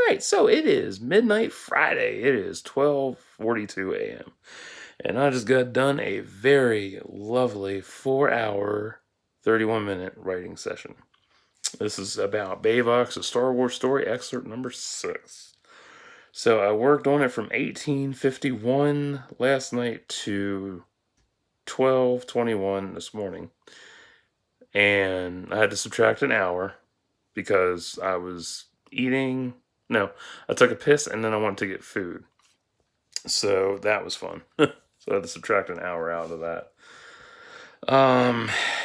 right, so it is midnight Friday. It is 12:42 a.m. And I just got done a very lovely 4-hour, 31-minute writing session. This is about Beyvox, a Star Wars story, excerpt number 6. So I worked on it from 1851 last night to 12:21 this morning. And I had to subtract an hour because I was eating. No, I took a piss and then I went to get food. So that was fun. So I had to subtract an hour out of that.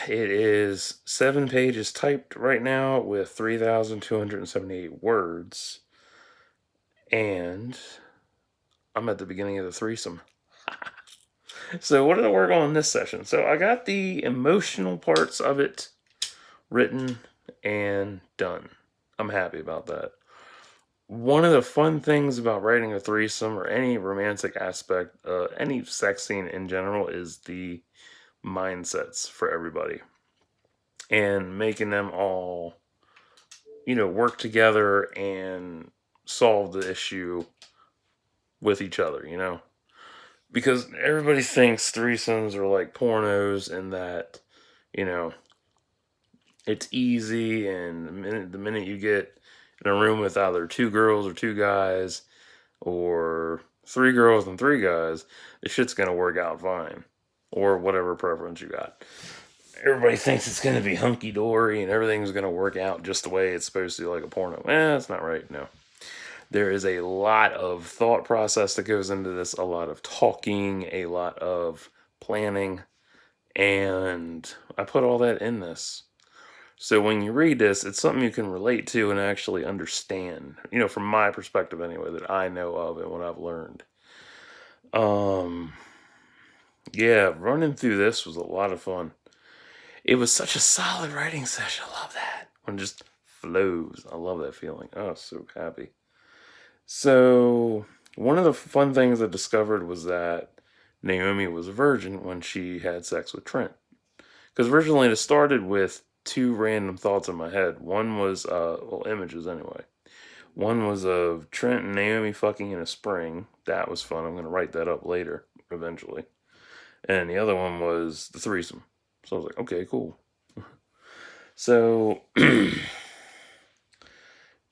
It is 7 pages typed right now with 3,278 words. And I'm at the beginning of the threesome. So what did I work on in this session? So I got the emotional parts of it written and done. I'm happy about that. One of the fun things about writing a threesome or any romantic aspect, any sex scene in general, is the mindsets for everybody and making them all, work together and solve the issue with each other. Because everybody thinks threesomes are like pornos and that, you know, it's easy, and the minute you get in a room with either 2 girls or 2 guys or 3 girls and 3 guys, the shit's gonna work out fine, or whatever preference you got. Everybody thinks it's gonna be hunky dory and everything's gonna work out just the way it's supposed to, like a porno. That's not right. No, there is a lot of thought process that goes into this, a lot of talking, a lot of planning, and I put all that in this. So when you read this, it's something you can relate to and actually understand, from my perspective anyway, that I know of and what I've learned. Yeah, running through this was a lot of fun. It was such a solid writing session. I love that. When it just flows. I love that feeling. Oh, so happy. So one of the fun things I discovered was that Naomi was a virgin when she had sex with Trent. Because originally it started with 2 random thoughts in my head. One was, images anyway. One was of Trent and Naomi fucking in a spring. That was fun. I'm going to write that up later, eventually. And the other one was the threesome. So I was like, okay, cool. So,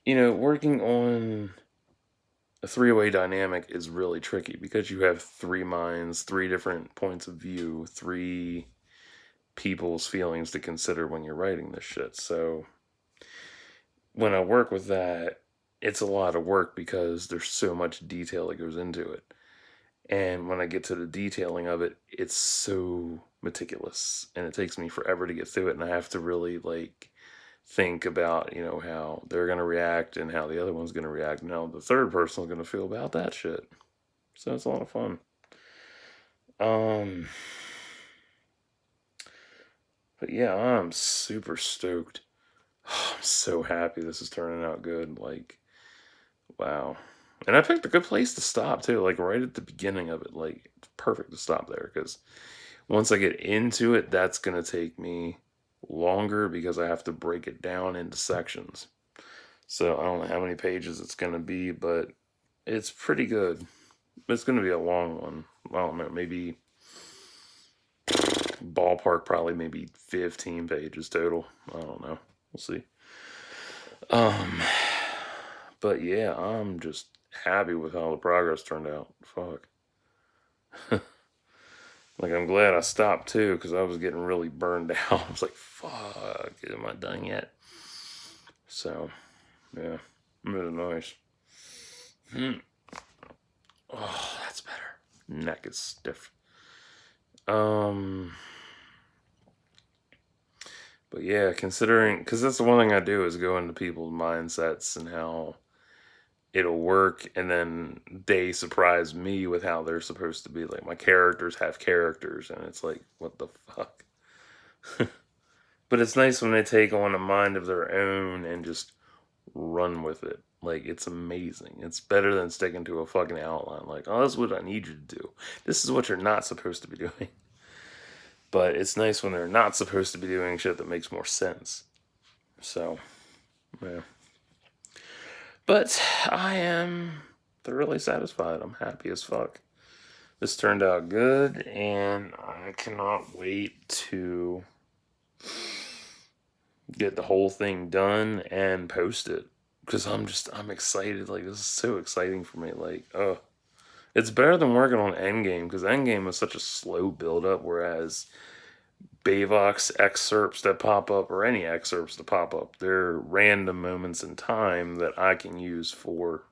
working on a 3-way dynamic is really tricky because you have 3 minds, 3 different points of view, 3 people's feelings to consider when you're writing this shit. So when I work with that, it's a lot of work because there's so much detail that goes into it. And when I get to the detailing of it, it's so meticulous and it takes me forever to get through it. And I have to really think about, how they're going to react and how the other one's going to react and how the third person is going to feel about that shit. So it's a lot of fun. But yeah, I'm super stoked. I'm so happy this is turning out good. Wow. And I picked a good place to stop too, right at the beginning of it. It's perfect to stop there because once I get into it, that's going to take me longer because I have to break it down into sections. So I don't know how many pages it's going to be, but it's pretty good. It's going to be a long one. I don't know, maybe ballpark, probably maybe 15 pages total. I don't know. We'll see. But yeah, I'm just happy with how the progress turned out. Fuck. I'm glad I stopped too, because I was getting really burned out. I was like, fuck, am I done yet? So, yeah, really nice. Oh, that's better. Neck is stiff. But yeah, considering, because that's the one thing I do is go into people's mindsets and how it'll work, and then they surprise me with how they're supposed to be. My characters have characters, and it's like, what the fuck? But it's nice when they take on a mind of their own and just run with it. It's amazing. It's better than sticking to a fucking outline. Oh, this is what I need you to do. This is what you're not supposed to be doing. But it's nice when they're not supposed to be doing shit that makes more sense. So, yeah. But I am thoroughly satisfied. I'm happy as fuck. This turned out good, and I cannot wait to get the whole thing done and post it. Because I'm excited. Like, this is so exciting for me. Like, oh. It's better than working on Endgame, because Endgame is such a slow build-up, whereas Beyvox excerpts that pop up, or any excerpts that pop up, they're random moments in time that I can use for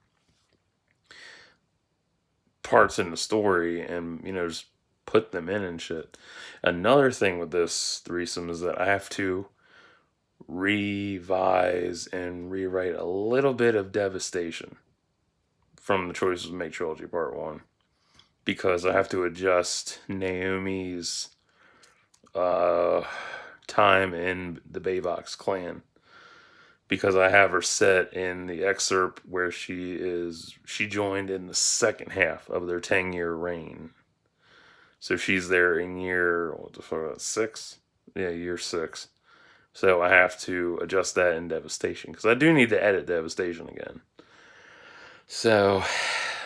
parts in the story and, just put them in and shit. Another thing with this threesome is that I have to revise and rewrite a little bit of Devastation from the Choices Make Trilogy Part 1, because I have to adjust Naomi's time in the Beyvox clan, because I have her set in the excerpt where she joined in the second half of their 10-year reign. So she's there in year, what the fuck, 6? Yeah, year 6. So I have to adjust that in Devastation, because I do need to edit Devastation again. So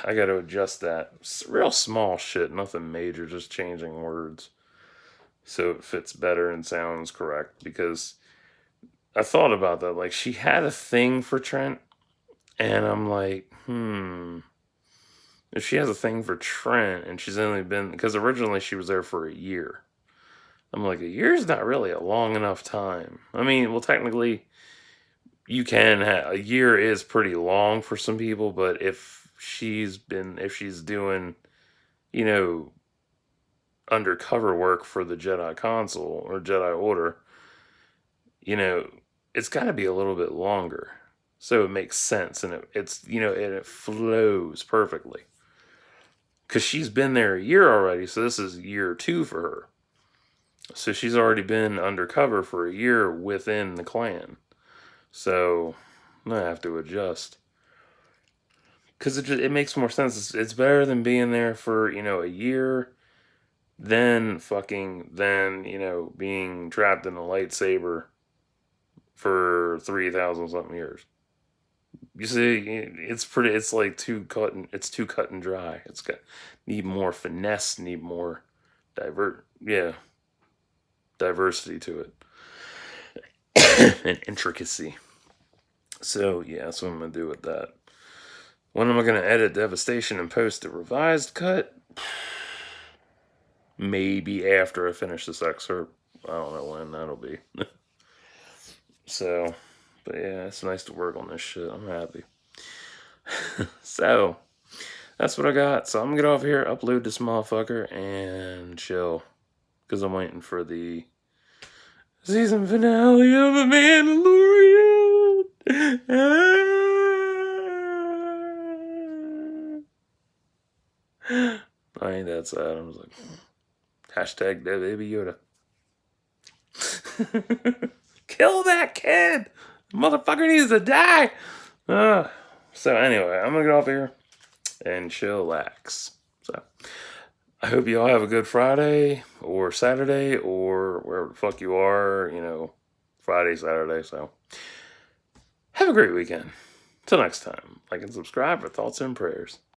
I got to adjust that. It's real small shit, nothing major, just changing words so it fits better and sounds correct. Because I thought about that. Like, she had a thing for Trent, and I'm like, if she has a thing for Trent and she's only been, because originally she was there for a year. I'm like, a year's not really a long enough time. I mean, well, technically, you can have, a year is pretty long for some people, but if she's doing, undercover work for the Jedi Council or Jedi Order, it's got to be a little bit longer. So it makes sense, and it flows perfectly. Because she's been there a year already, so this is year 2 for her. So she's already been undercover for a year within the clan. So I have to adjust. Because it makes more sense. It's better than being there for, a year, then being trapped in a lightsaber for 3,000 something years. You see, it's like too cut and dry. It's got need more finesse, need more diversity to it. And intricacy. So yeah, that's what I'm gonna do with that. When am I gonna edit Devastation and post the revised cut? Maybe after I finish this excerpt. I don't know when that'll be. So, but yeah, it's nice to work on this shit. I'm happy. So, that's what I got. So I'm gonna get off here, upload this motherfucker, and chill. Because I'm waiting for the season finale of The Mandalorian. I ain't that sad. I was like, hashtag Baby Yoda. Kill that kid! The motherfucker needs to die! So anyway, I'm gonna get off here and chillax. So I hope you all have a good Friday or Saturday or wherever the fuck you are, Friday, Saturday. So have a great weekend. Till next time, like and subscribe for thoughts and prayers.